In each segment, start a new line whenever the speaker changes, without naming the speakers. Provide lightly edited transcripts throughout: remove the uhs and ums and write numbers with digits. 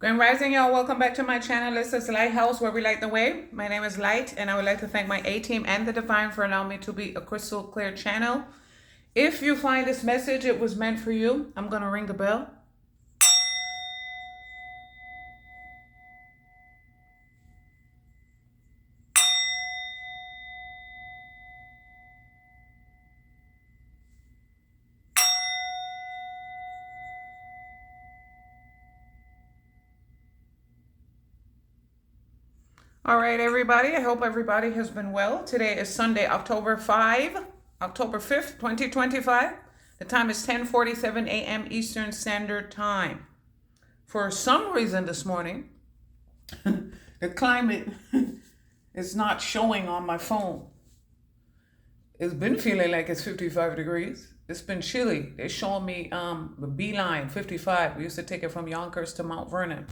Grand Rising, y'all. Welcome back to my channel. This is Lighthouse, where we light the way. My name is Light, and I would like to thank my A-team and the Divine for allowing me to be a crystal clear channel. If you find this message, it was meant for you. I'm going to ring the bell. All right, everybody. I hope everybody has been well. Today is Sunday, October 5th, 2025. The time is 10:47 a.m. Eastern Standard Time. For some reason this morning, the climate is not showing on my phone. It's been feeling like it's 55 degrees. It's been chilly. They're showing me the beeline, 55. We used to take it from Yonkers to Mount Vernon.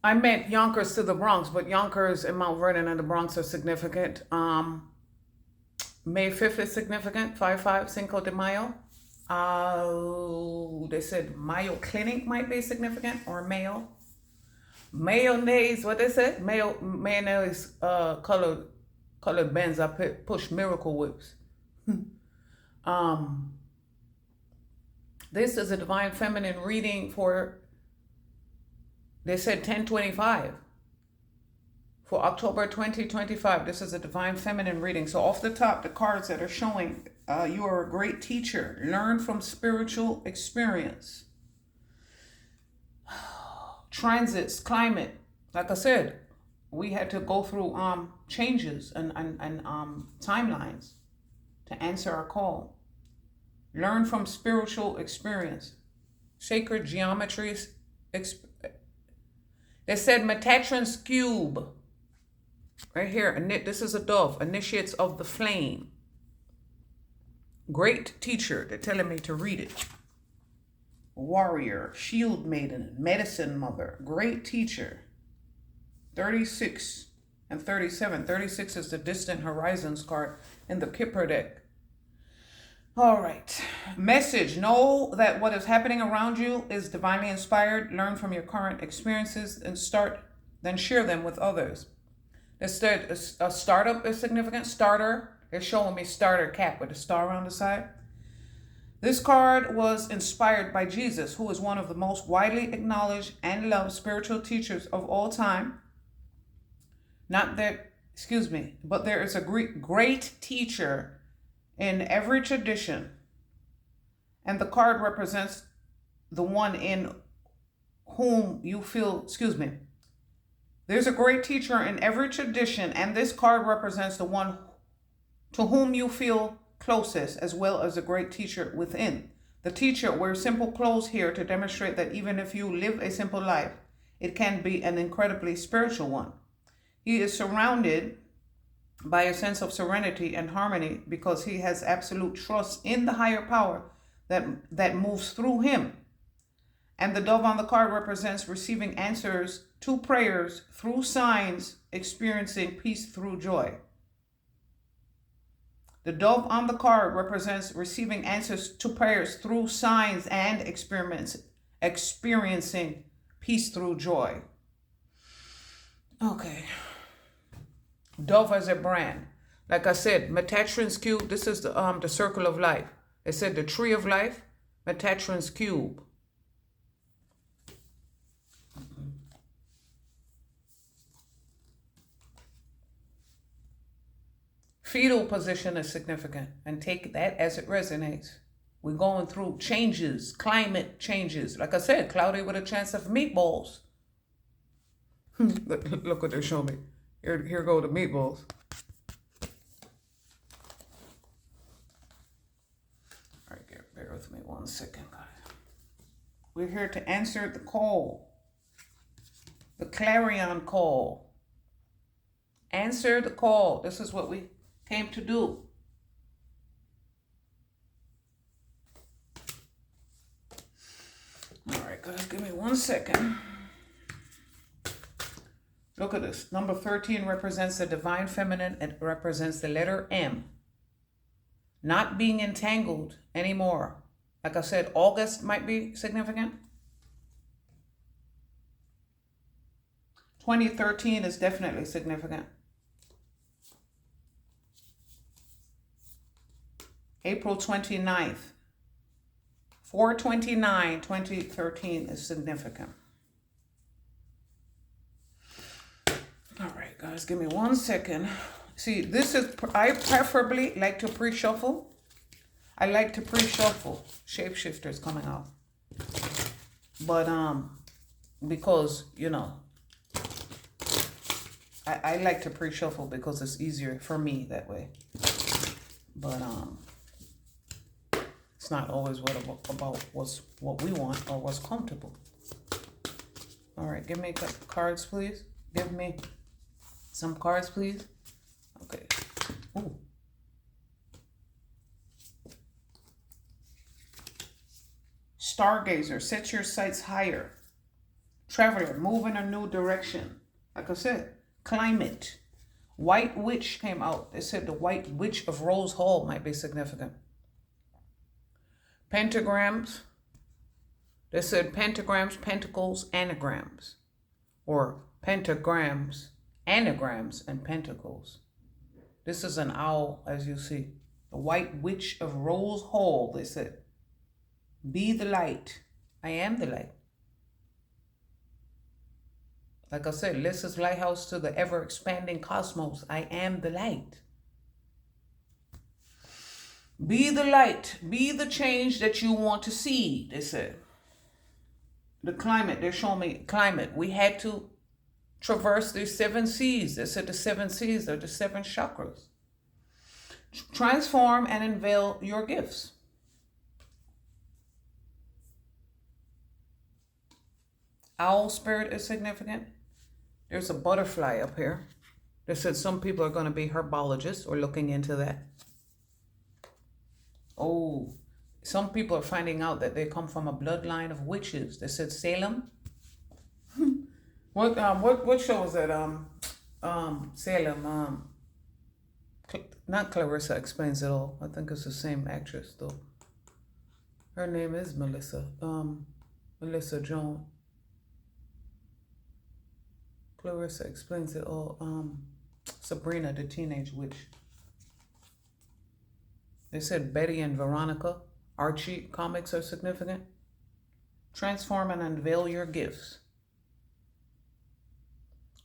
I meant Yonkers to the Bronx, but Yonkers and Mount Vernon and the Bronx are significant. May 5th is significant, 5-5, Cinco de Mayo. They said Mayo Clinic might be significant, or Mayo. Mayonnaise, what they said? Mayonnaise colored Benz. I push Miracle Whips. This is a Divine Feminine reading for, they said 1025 for October 2025. This is a Divine Feminine reading. So off the top, the cards that are showing, you are a great teacher. Learn from spiritual experience. Transits, climate. Like I said, we had to go through changes and timelines to answer our call. Learn from spiritual experience. Sacred geometries. They said Metatron's cube. Right here. This is a dove. Initiates of the flame. Great teacher. They're telling me to read it. Warrior. Shield maiden. Medicine mother. Great teacher. 36 and 37. 36 is the distant horizons card in the Kipper deck. All right. Message. Know that what is happening around you is divinely inspired. Learn from your current experiences and then share them with others. Instead, a startup is significant. Starter. They're showing me starter cap with a star on the side. This card was inspired by Jesus, who is one of the most widely acknowledged and loved spiritual teachers of all time. But there is a great teacher in every tradition, and the card represents the one in whom you feel, There's a great teacher in every tradition, and this card represents the one to whom you feel closest, as well as a great teacher within. The teacher wears simple clothes here to demonstrate that even if you live a simple life, it can be an incredibly spiritual one. He is surrounded by a sense of serenity and harmony because he has absolute trust in the higher power that moves through him. And the dove on the card represents receiving answers to prayers through signs, experiencing peace through joy. The dove on the card represents receiving answers to prayers through signs and experiencing peace through joy. Okay. Dove as a brand. Like I said, Metatron's cube. This is the circle of life. It said the tree of life, Metatron's cube. Fetal position is significant, and take that as it resonates. We're going through changes, climate changes. Like I said, cloudy with a chance of meatballs. Look what they're showing me. Here go the meatballs. All right, bear with me 1 second, guys. We're here to answer the call. The clarion call. Answer the call. This is what we came to do. All right, guys, give me 1 second. Look at this. Number 13 represents the divine feminine. It represents the letter M. Not being entangled anymore. Like I said, August might be significant. 2013 is definitely significant. April 29th. 4/29, 2013 is significant. All right, guys, give me 1 second. See, this is, I preferably like to pre-shuffle. I like to pre-shuffle. Shapeshifters coming out. But, because, you know, I like to pre-shuffle because it's easier for me that way. But, it's not always about what we want or what's comfortable. All right, give me cards, please. Give me some cards, please. Okay. Ooh. Stargazer, set your sights higher. Traveler, move in a new direction. Like I said, climate. White Witch came out. They said the White Witch of Rose Hall might be significant. Pentagrams. They said pentagrams, pentacles, anagrams. Or pentagrams, anagrams, and pentacles. This is an owl, as you see. The White Witch of Rose Hall, they said. Be the light. I am the light. Like I said, Lissa's lighthouse to the ever-expanding cosmos. I am the light. Be the light. Be the change that you want to see, they said. The climate, they're showing me climate. We had to traverse the 7 seas. They said the 7 seas are the 7 chakras. Transform and unveil your gifts. Owl spirit is significant. There's a butterfly up here. They said some people are going to be herbologists or looking into that. Oh, some people are finding out that they come from a bloodline of witches. They said Salem. What show was that? Salem. Not Clarissa Explains It All. I think it's the same actress though. Her name is Melissa. Melissa Joan. Clarissa Explains It All. Sabrina, the Teenage Witch. They said Betty and Veronica. Archie comics are significant. Transform and unveil your gifts.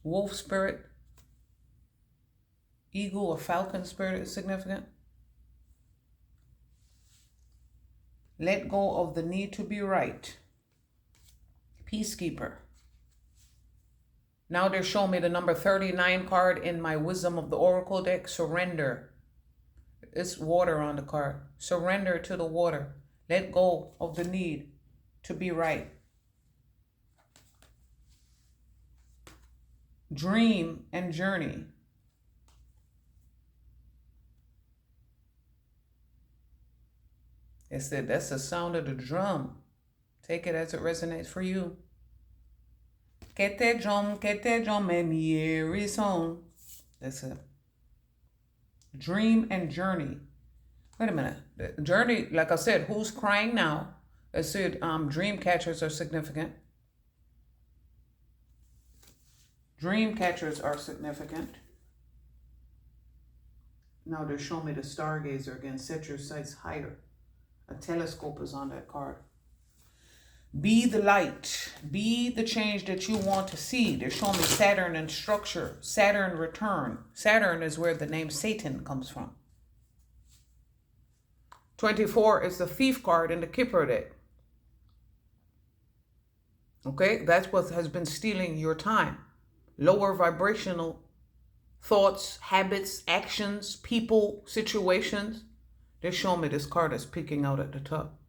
Wolf spirit. Eagle or falcon spirit is significant. Let go of the need to be right. Peacekeeper. Now they're showing me the number 39 card in my Wisdom of the Oracle deck. Surrender. It's water on the card. Surrender to the water. Let go of the need to be right. Dream and journey. It said that's the sound of the drum. Take it as it resonates for you. Kete drum, mi erison. That's it. Dream and journey. Wait a minute. Journey, like I said, who's crying now? I said dream catchers are significant. Dream catchers are significant. Now they're showing me the stargazer again. Set your sights higher. A telescope is on that card. Be the light. Be the change that you want to see. They're showing me Saturn and structure. Saturn return. Saturn is where the name Satan comes from. 24 is the thief card in the Kipper deck. Okay, that's what has been stealing your time. Lower vibrational thoughts, habits, actions, people, situations. They're showing me this card is peeking out at the top.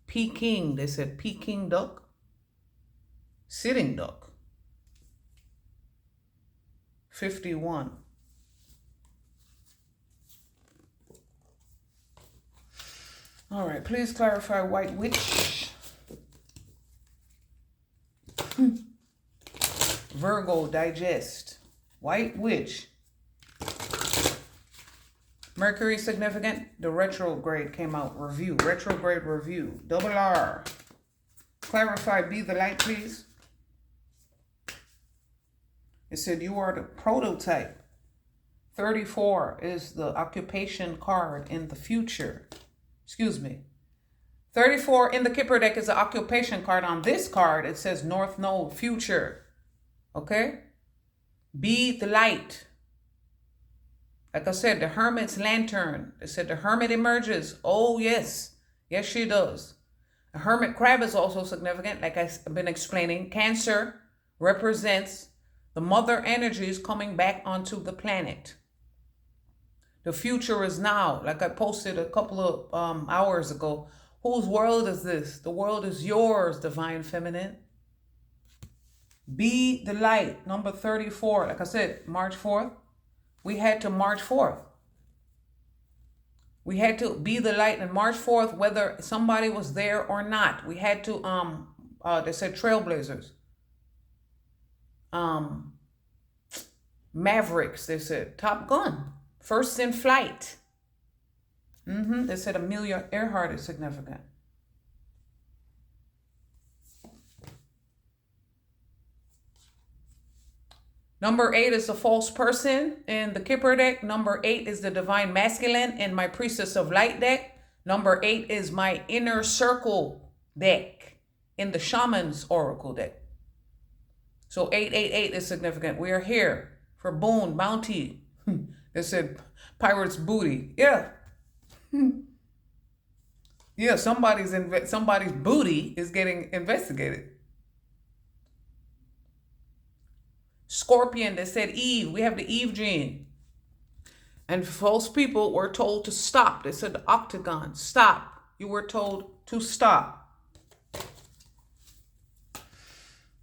Peking, they said Peking duck. Sitting duck. 51. All right, please clarify White Witch. Virgo, digest. White Witch. Mercury significant. The retrograde came out. Review. Retrograde review. Double R. Clarify Be the Light, please. It said you are the prototype. 34 is the occupation card in the future. Excuse me. 34 in the Kipper deck is the occupation card. On this card, it says North Node, future. Okay? Be the light. Like I said, the Hermit's lantern. It said the Hermit emerges. Oh, yes. Yes, she does. The Hermit crab is also significant, like I've been explaining. Cancer represents the mother energies coming back onto the planet. The future is now, like I posted a couple of hours ago. Whose world is this? The world is yours, Divine Feminine. Be the light. Number 34. Like I said, March 4th. We had to March 4th. We had to be the light and March 4th, whether somebody was there or not. We had to, they said trailblazers. Mavericks, they said. Top Gun. First in flight. They said Amelia Earhart is significant. Number 8 is the false person in the Kipper deck. Number 8 is the divine masculine in my Priestess of Light deck. Number 8 is my inner circle deck in the Shaman's Oracle deck. So 888 is significant. We are here for boon, bounty. They said pirate's booty. Yeah. Yeah, somebody's booty is getting investigated. Scorpion, they said Eve. We have the Eve gene. And false people were told to stop. They said the octagon, stop. You were told to stop.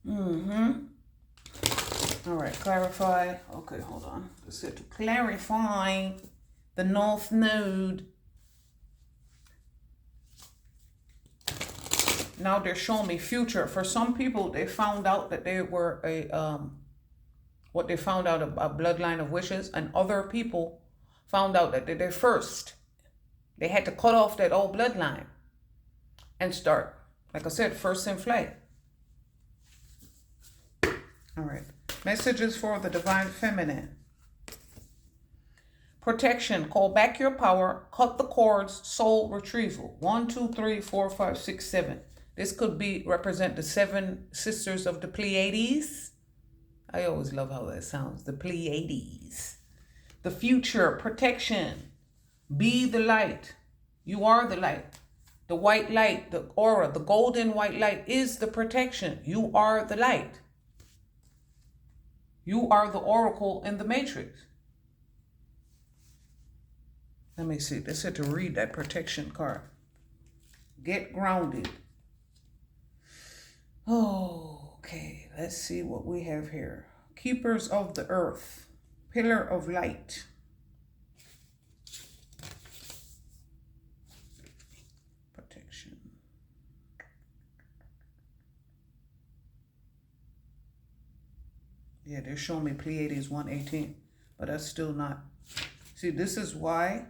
All right, clarify. Okay, hold on. They said to clarify the North Node. Now they're showing me future. For some people, they found out that they were what they found out a bloodline of wishes, and other people found out that they're first. They had to cut off that old bloodline and start, like I said, first in flight. All right. Messages for the Divine Feminine. Protection. Call back your power. Cut the cords. Soul retrieval. 1, 2, 3, 4, 5, 6, 7. This could be represent the 7 sisters of the Pleiades. I always love how that sounds. The Pleiades. The future. Protection. Be the light. You are the light. The white light, the aura, the golden white light is the protection. You are the light. You are the oracle in the matrix. Let me see. They said to read that protection card. Get grounded. Oh, okay. Let's see what we have here. Keepers of the earth. Pillar of light. Protection. Yeah, they're showing me Pleiades 118, but that's still not. See, this is why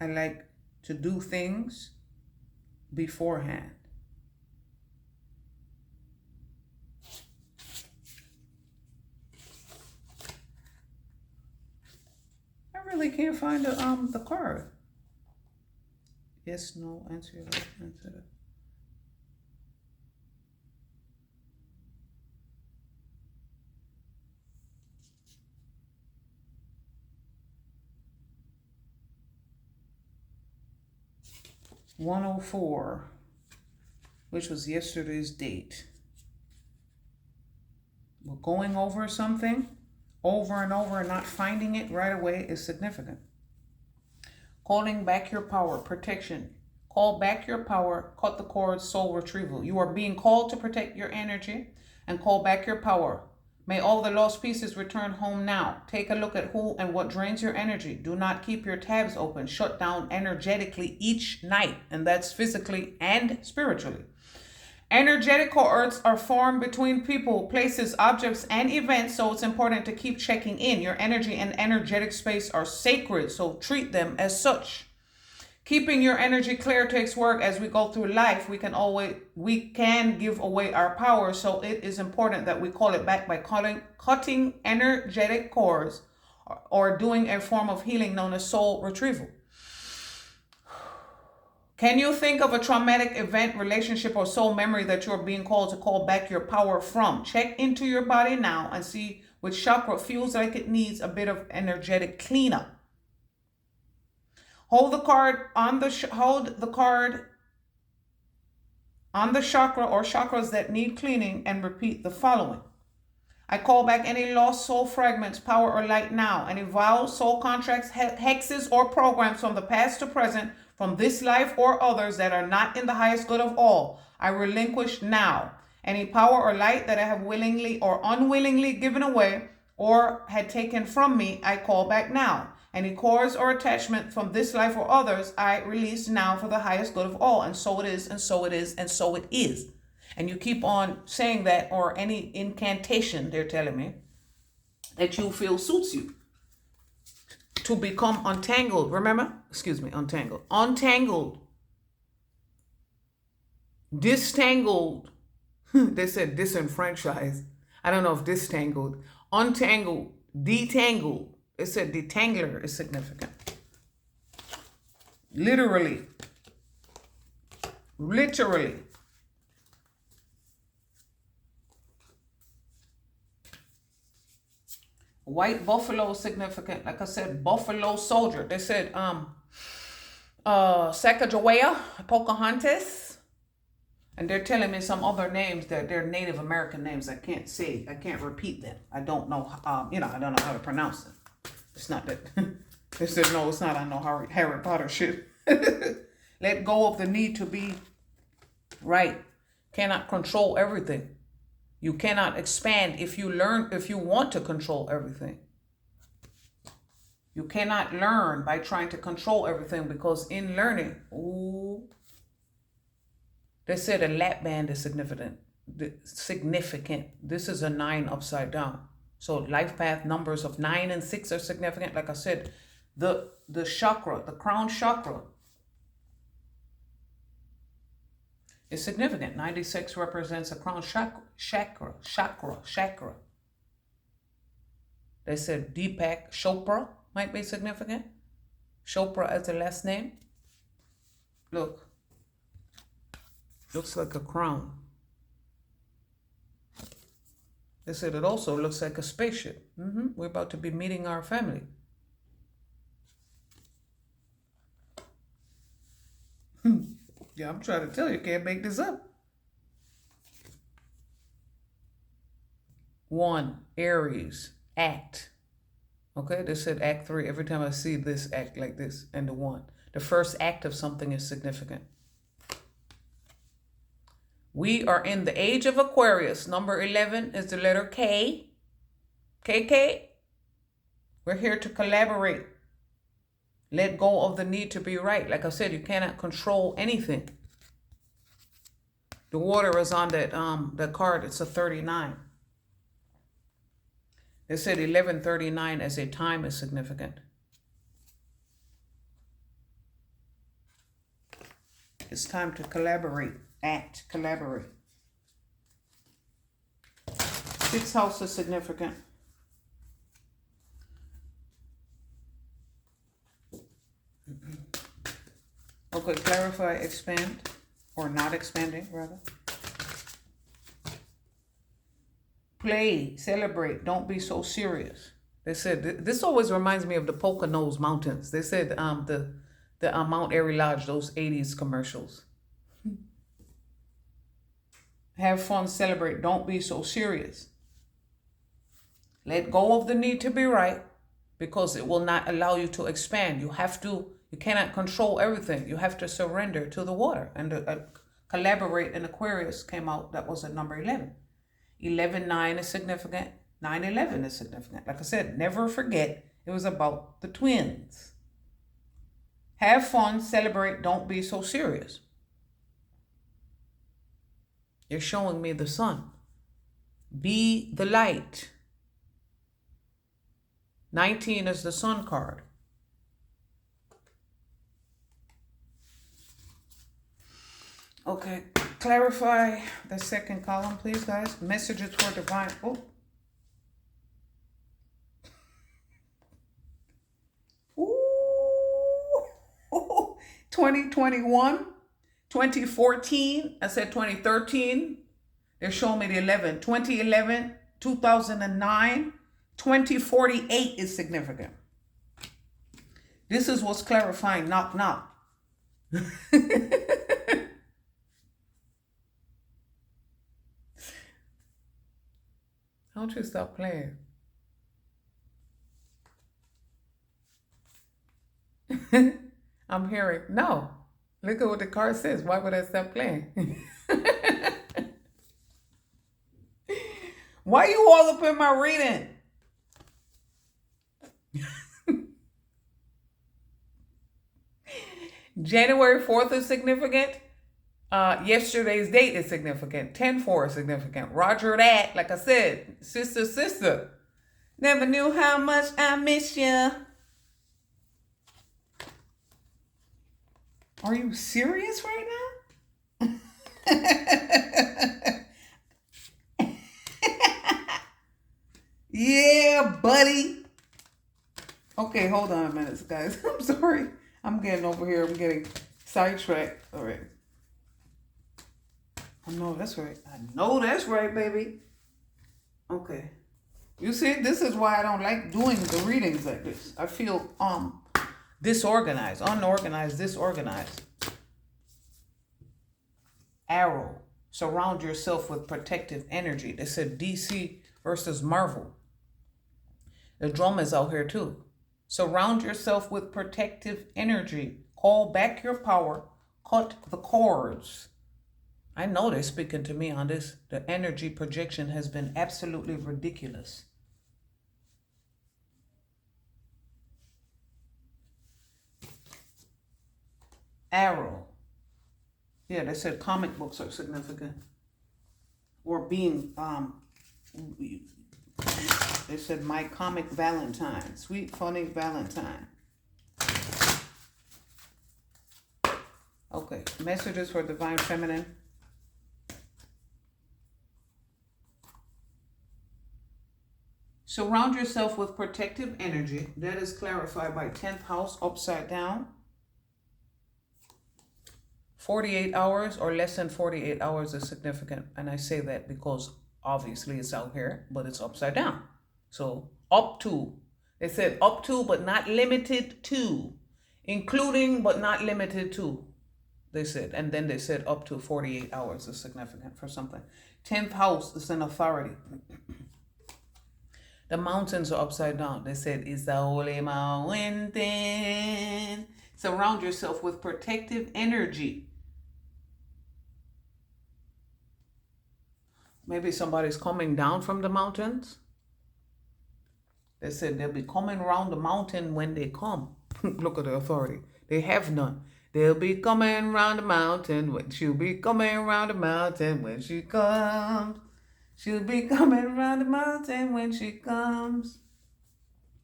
I like to do things beforehand. I really can't find the card. Yes, no, answer your life, answer that. $104, which was yesterday's date. We're going over something over and over and not finding it right away is significant. Calling back your power, protection. Call back your power, cut the cords, soul retrieval. You are being called to protect your energy and call back your power. May all the lost pieces return home now. Take a look at who and what drains your energy. Do not keep your tabs open. Shut down energetically each night, and that's physically and spiritually. Energetic cords are formed between people, places, objects, and events, so it's important to keep checking in. Your energy and energetic space are sacred, so treat them as such. Keeping your energy clear takes work. As we go through life, we can give away our power. So it is important that we call it back by cutting energetic cords or doing a form of healing known as soul retrieval. Can you think of a traumatic event, relationship, or soul memory that you're being called to call back your power from? Check into your body now and see which chakra feels like it needs a bit of energetic cleanup. Hold the card on the chakra or chakras that need cleaning and repeat the following. I call back any lost soul fragments, power, or light now. Any vows, soul contracts, hexes, or programs from the past to present, from this life or others that are not in the highest good of all, I relinquish now. Any power or light that I have willingly or unwillingly given away or had taken from me, I call back now. Any cords or attachment from this life or others, I release now for the highest good of all. And so it is, and so it is, and so it is. And you keep on saying that, or any incantation, they're telling me, that you feel suits you to become untangled. Remember? Excuse me, untangled. Untangled. Distangled. They said disenfranchised. I don't know if distangled. Untangled. Detangled. It said detangler is significant. Literally. Literally. White buffalo is significant. Like I said, buffalo soldier. They said Sacagawea, Pocahontas. And they're telling me some other names that they're Native American names. I can't say. I can't repeat them. I don't know. I don't know how to pronounce them. It's not that. They said, no, it's not. I know Harry Potter shit. Let go of the need to be right. Cannot control everything. You cannot expand if you want to control everything. You cannot learn by trying to control everything, because in learning, they said a lap band is significant. This is a 9 upside down. So life path numbers of 9 and 6 are significant. Like I said, the chakra, the crown chakra, is significant. 96 represents a crown chakra. They said Deepak Chopra might be significant. Chopra as the last name. Look. Looks like a crown. They said it also looks like a spaceship. We're about to be meeting our family. Yeah, I'm trying to tell you, can't make this up. 1, Aries, act. Okay, they said act 3. Every time I see this, act like this, and the 1. The first act of something is significant. We are in the age of Aquarius. Number 11 is the letter K. KK. We're here to collaborate. Let go of the need to be right. Like I said, you cannot control anything. The water is on that card. It's a 39. They said 1139 as a time is significant. It's time to collaborate. Act, collaborate. 6th house is significant. Okay, clarify, expand, or not expanding, rather. Play, celebrate, don't be so serious. They said, this always reminds me of the Poconos Mountains. They said the Mount Airy Lodge, those 80s commercials. Have fun, celebrate, don't be so serious. Let go of the need to be right, because it will not allow you to expand. You cannot control everything. You have to surrender to the water. And collaborate in Aquarius came out, that was at number 11. 11-9 is significant. 9-11 is significant. Like I said, never forget, it was about the twins. Have fun, celebrate, don't be so serious. You're showing me the sun. Be the light. 19 is the sun card. Okay, clarify the second column, please, guys. Messages for divine. Oh. 2021, 2014. I said 2013. They're showing me the 11. 2011, 2009, 2048 is significant. This is what's clarifying. Knock, knock. Don't you stop playing. I'm hearing, no. Look at what the card says. Why would I stop playing? Why you all up in my reading? January 4th is significant. Yesterday's date is significant. 10-4 is significant. Roger that. Like I said, sister, sister. Never knew how much I miss you. Are you serious right now? Yeah, buddy. Okay, hold on a minute, guys. I'm sorry. I'm getting over here. I'm getting sidetracked. All right. I know that's right. I know that's right, baby. Okay. You see, this is why I don't like doing the readings like this. I feel disorganized, unorganized, disorganized. Arrow. Surround yourself with protective energy. They said DC versus Marvel. The drum is out here too. Surround yourself with protective energy. Call back your power. Cut the cords. I know they're speaking to me on this. The energy projection has been absolutely ridiculous. Arrow. Yeah, they said comic books are significant. Or being, they said my comic Valentine. Sweet, funny Valentine. Okay, messages for divine feminine. Surround yourself with protective energy. That is clarified by 10th house upside down. 48 hours or less than 48 hours is significant. And I say that because obviously it's out here, but it's upside down. So up to, they said up to, but not limited to, including, but not limited to, they said. And then they said up to 48 hours is significant for something. 10th house is an authority. The mountains are upside down. They said, it's the holy mountain. Surround yourself with protective energy. Maybe somebody's coming down from the mountains. They said they'll be coming around the mountain when they come. Look at the authority. They have none. They'll be coming around the mountain when she'll be coming around the mountain when she comes. She'll be coming around the mountain when she comes.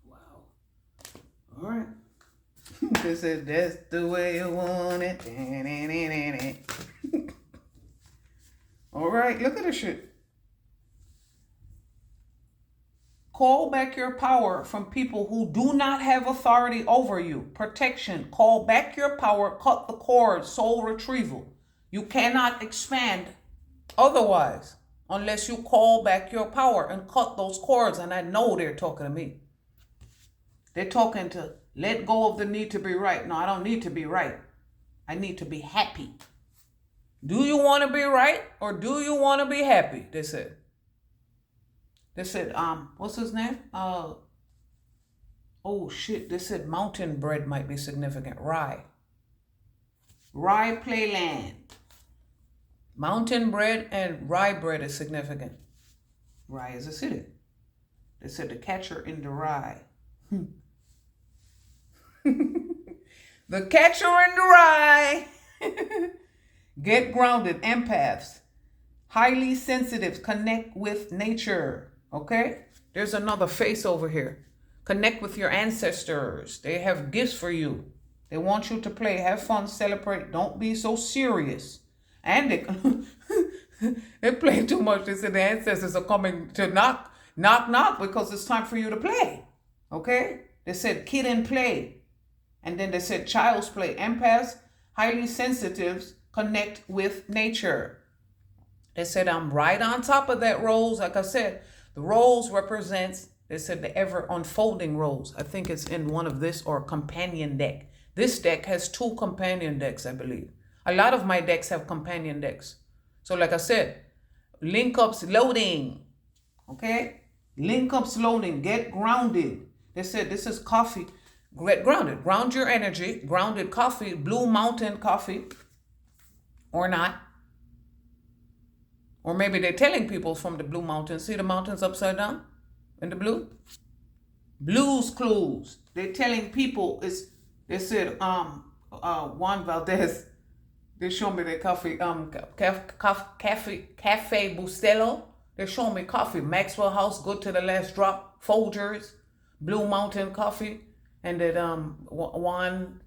Wow. All right. They said that's the way you want it. All right, look at this shit. Call back your power from people who do not have authority over you. Protection. Call back your power. Cut the cord. Soul retrieval. You cannot expand otherwise unless you call back your power and cut those cords. And I know they're talking to me. They're talking to let go of the need to be right. No, I don't need to be right. I need to be happy. Do you want to be right or do you want to be happy? They said. They said, what's his name? Oh shit. They said mountain bread might be significant. Rye. Rye playland. Mountain bread and rye bread is significant. Rye is a city. They said the catcher in the rye. The catcher in the rye. Get grounded. Empaths. Highly sensitive. Connect with nature. Okay? There's another face over here. Connect with your ancestors. They have gifts for you. They want you to play. Have fun. Celebrate. Don't be so serious. And they play too much. They said the ancestors are coming to knock, knock, knock, because it's time for you to play. Okay? They said kid and play. And then they said child's play. Empaths, highly sensitives, connect with nature. They said I'm right on top of that rose. Like I said, the rose represents, they said, the ever unfolding rose. I think it's in one of this or companion deck. This deck has 2 companion decks, I believe. A lot of my decks have companion decks. So like I said, link ups loading. Okay? Link ups loading. Get grounded. They said this is coffee. Get grounded. Ground your energy. Grounded coffee. Blue Mountain coffee. Or not. Or maybe they're telling people from the Blue Mountains. See the mountains upside down in the blue? Blues Clues. They're telling people it's, they said, Juan Valdez, they showed me their coffee, Cafe Bustelo. They showed me coffee. Maxwell House, Good to the Last Drop, Folgers, Blue Mountain Coffee, and that Juan,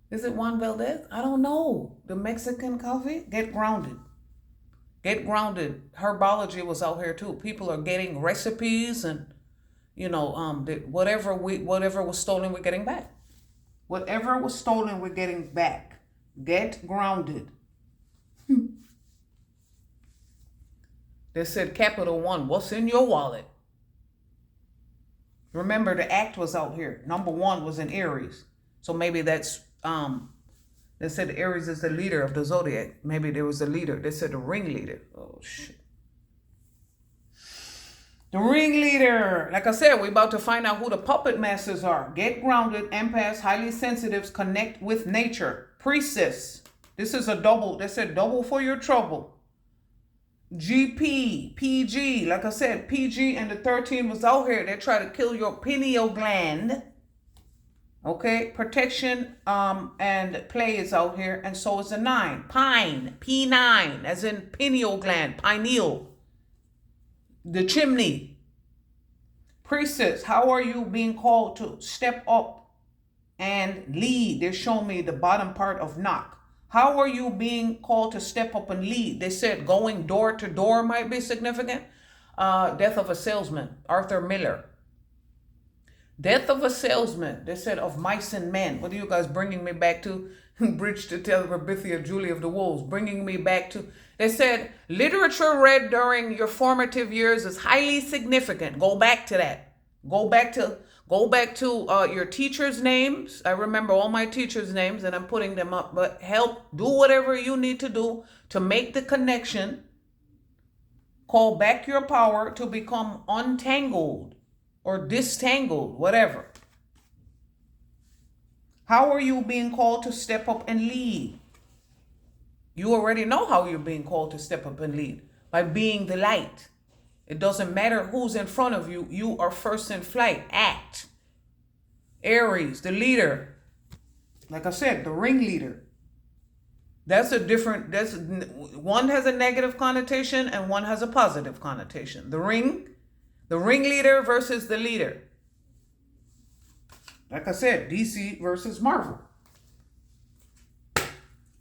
is it Juan Valdez? I don't know. The Mexican coffee? Get grounded. Get grounded. Herbology was out here too. People are getting recipes and, you know, whatever was stolen, we're getting back. Whatever was stolen, we're getting back. Get grounded. They said Capital One, what's in your wallet? Remember, the act was out here. Number 1 was in Aries. So maybe that's, they said Aries is the leader of the zodiac. Maybe there was a leader. They said the ringleader. Oh, shit. The ringleader. Like I said, we're about to find out who the puppet masters are. Get grounded. Empaths, highly sensitives, connect with nature. Priestess. This is a double. They said double for your trouble. GP, PG. Like I said, PG and the 13 was out here. They try to kill your pineal gland. Okay, protection and play is out here, and so is the 9. Pine, P9, as in pineal gland, pineal. The chimney. Priestess, how are you being called to step up and lead? They're showing me the bottom part of knock. How are you being called to step up and lead? They said going door to door might be significant. Death of a salesman, Arthur Miller. Death of a salesman. They said of mice and men. What are you guys bringing me back to? Bridge to Telebithia, Julie of the Wolves. Bringing me back to. They said literature read during your formative years is highly significant. Go back to that. Go back to your teachers' names. I remember all my teachers' names and I'm putting them up. But help, do whatever you need to do to make the connection. Call back your power to become untangled. Or distangled, whatever. How are you being called to step up and lead? You already know how you're being called to step up and lead. By being the light. It doesn't matter who's in front of you. You are first in flight. Act. Aries, the leader. Like I said, the ringleader. One has a negative connotation and one has a positive connotation. The ringleader versus the leader. Like I said, DC versus Marvel.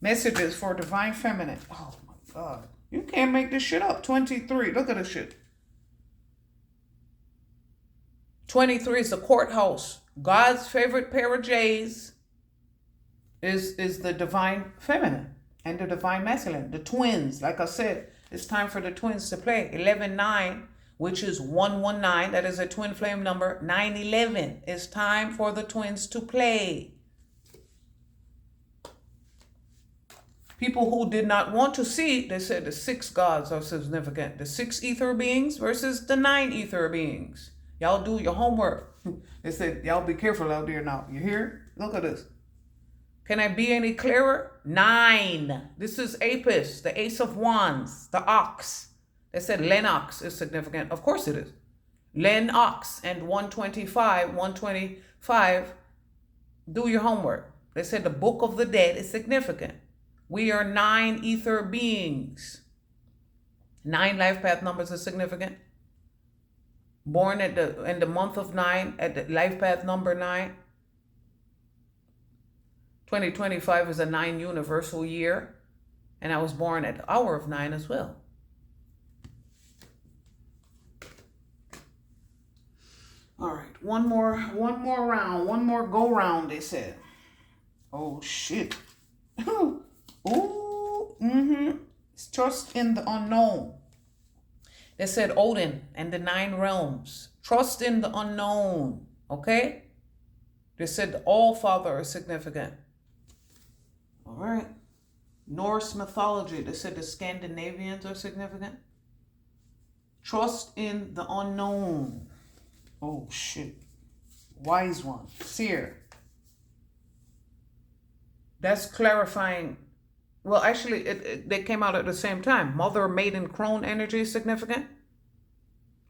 Messages for Divine Feminine. Oh my God. You can't make this shit up. 23. Look at this shit. 23 is the courthouse. God's favorite pair of J's is the Divine Feminine and the Divine Masculine. The twins. Like I said, it's time for the twins to play. 11-9. Which is 119. That is a twin flame number. 911. It's time for the twins to play. People who did not want to see, they said the 6 gods are significant. The 6 ether beings versus the 9 ether beings. Y'all do your homework. They said, y'all be careful out there now. You hear? Look at this. Can I be any clearer? 9. This is Apis, the Ace of Wands, the Ox. They said Lennox is significant. Of course it is. Lennox and 125. Do your homework. They said the Book of the Dead is significant. We are 9 ether beings. 9 life path numbers are significant. Born in the month of 9 at the life path number 9. 2025 is a 9 universal year. And I was born at the hour of 9 as well. All right, one more round, one more go round, they said. Oh shit. Ooh, Trust in the unknown. They said Odin and the 9 realms. Trust in the unknown, okay? They said the All-Father is significant. All right. Norse mythology, they said the Scandinavians are significant. Trust in the unknown. Oh, shit. Wise one. Seer. That's clarifying. Well, actually, they came out at the same time. Mother, maiden, crone energy is significant.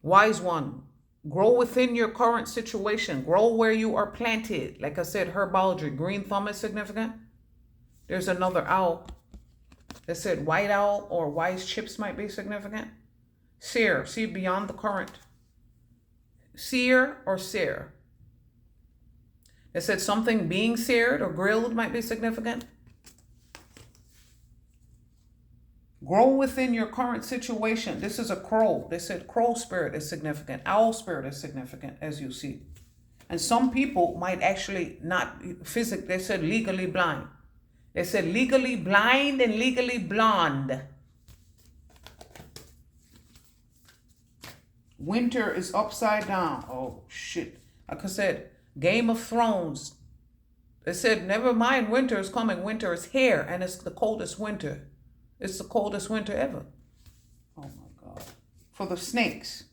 Wise one. Grow within your current situation. Grow where you are planted. Like I said, herbology. Green thumb is significant. There's another owl. They said white owl or wise chips might be significant. Seer. See beyond the current. Seer or seer. They said something being seared or grilled might be significant. Grow within your current situation. This is a crow. They said crow spirit is significant. Owl spirit is significant, as you see. And some people might actually not physically, they said legally blind. They said legally blind and legally blonde. Winter is upside down. Oh, shit. Like I said, Game of Thrones. They said, never mind, winter is coming. Winter is here, and it's the coldest winter. It's the coldest winter ever. Oh, my God. For the snakes.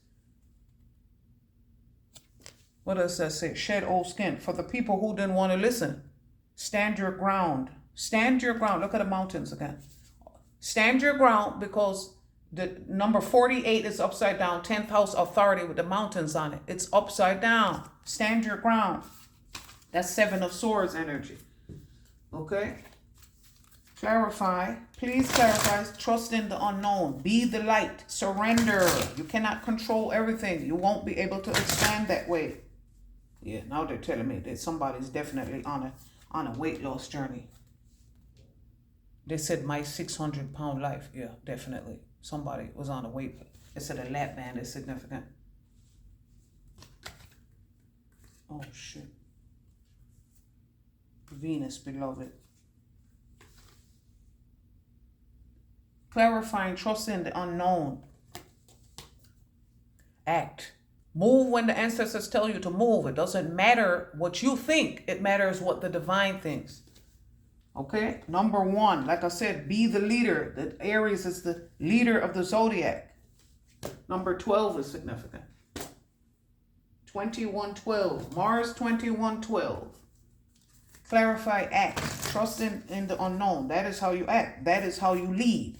What does that say? Shed old skin. For the people who didn't want to listen. Stand your ground. Stand your ground. Look at the mountains again. Stand your ground because the number 48 is upside down. 10th house authority with the mountains on it. It's upside down. Stand your ground. That's 7 of Swords energy. Okay? Clarify. Please clarify. Trust in the unknown. Be the light. Surrender. You cannot control everything. You won't be able to expand that way. Yeah, now they're telling me that somebody's definitely on a weight loss journey. They said my 600-pound life. Yeah, definitely. Somebody was on a weight. They said a lap band is significant. Oh, shit. Venus, beloved. Clarifying, trust in the unknown. Act. Move when the ancestors tell you to move. It doesn't matter what you think. It matters what the divine thinks. Okay? Number 1, like I said, be the leader. The Aries is the leader of the zodiac. Number 12 is significant. 2112. Mars 2112. Clarify, act. Trust in the unknown. That is how you act. That is how you lead.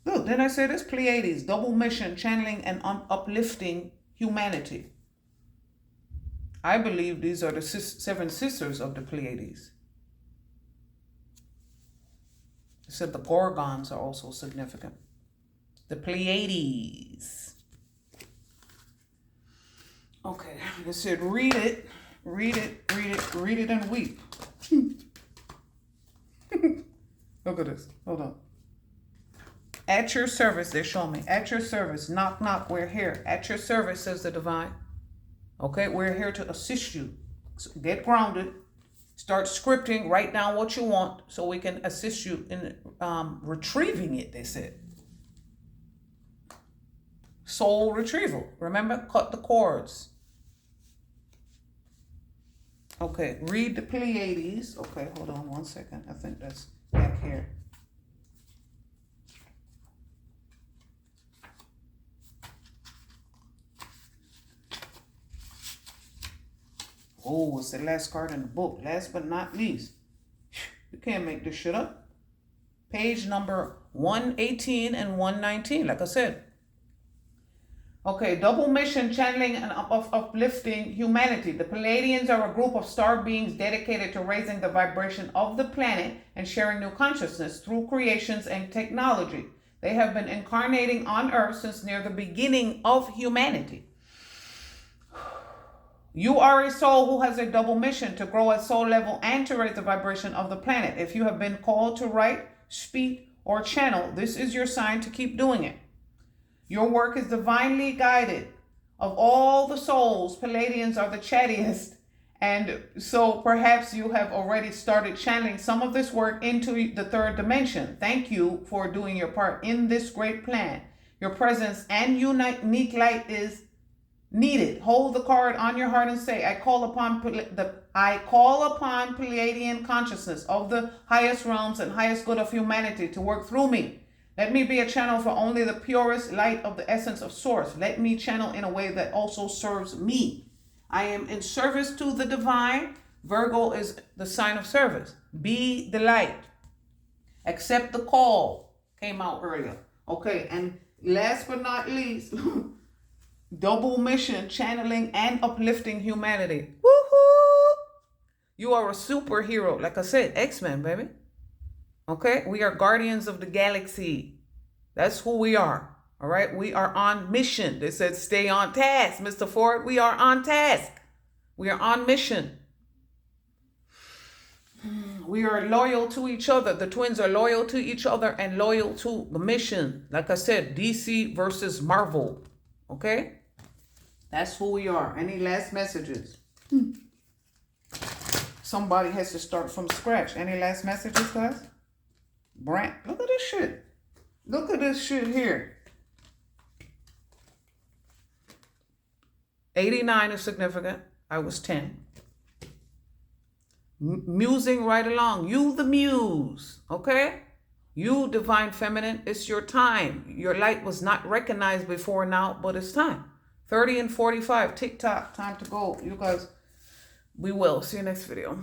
Look, then I say this, Pleiades, double mission, channeling and uplifting humanity. I believe these are the 7 sisters of the Pleiades. I said the Gorgons are also significant. The Pleiades. Okay, I said read it, and weep. Look at this. Hold on. At your service, they show me. At your service. Knock, knock. We're here. At your service, says the divine. Okay, we're here to assist you. So get grounded. Start scripting. Write down what you want so we can assist you in retrieving it, they said. Soul retrieval. Remember, cut the cords. Okay, read the Pleiades. Okay, hold on 1 second. I think that's back here. Oh, it's the last card in the book. Last but not least. You can't make this shit up. Page number 118 and 119, like I said. Okay, double mission, channeling and uplifting humanity. The Pleiadians are a group of star beings dedicated to raising the vibration of the planet and sharing new consciousness through creations and technology. They have been incarnating on Earth since near the beginning of humanity. You are a soul who has a double mission to grow at soul level and to raise the vibration of the planet. If you have been called to write, speak, or channel, this is your sign to keep doing it. Your work is divinely guided. Of all the souls, Pleiadians are the chattiest. And so perhaps you have already started channeling some of this work into the third dimension. Thank you for doing your part in this great plan. Your presence and unique light is needed. Hold the card on your heart and say, I call upon Pleiadian consciousness of the highest realms and highest good of humanity to work through me. Let me be a channel for only the purest light of the essence of source. Let me channel in a way that also serves me. I am in service to the divine. Virgo is the sign of service. Be the light. Accept the call. Came out earlier. Okay, and last but not least, double mission, channeling and uplifting humanity. Woohoo! You are a superhero. Like I said, X-Men, baby. Okay, we are guardians of the galaxy. That's who we are. All right, we are on mission. They said stay on task, Mr. Ford. We are on task. We are on mission. We are loyal to each other. The twins are loyal to each other and loyal to the mission. Like I said, DC versus Marvel. Okay, that's who we are. Any last messages? Somebody has to start from scratch. Any last messages, guys? Brant, look at this shit. Look at this shit here. 89 is significant. I was 10. Musing right along. You the muse. Okay? You divine feminine. It's your time. Your light was not recognized before now, but it's time. 30 and 45. Tick tock. Time to go. You guys, we will. See you next video.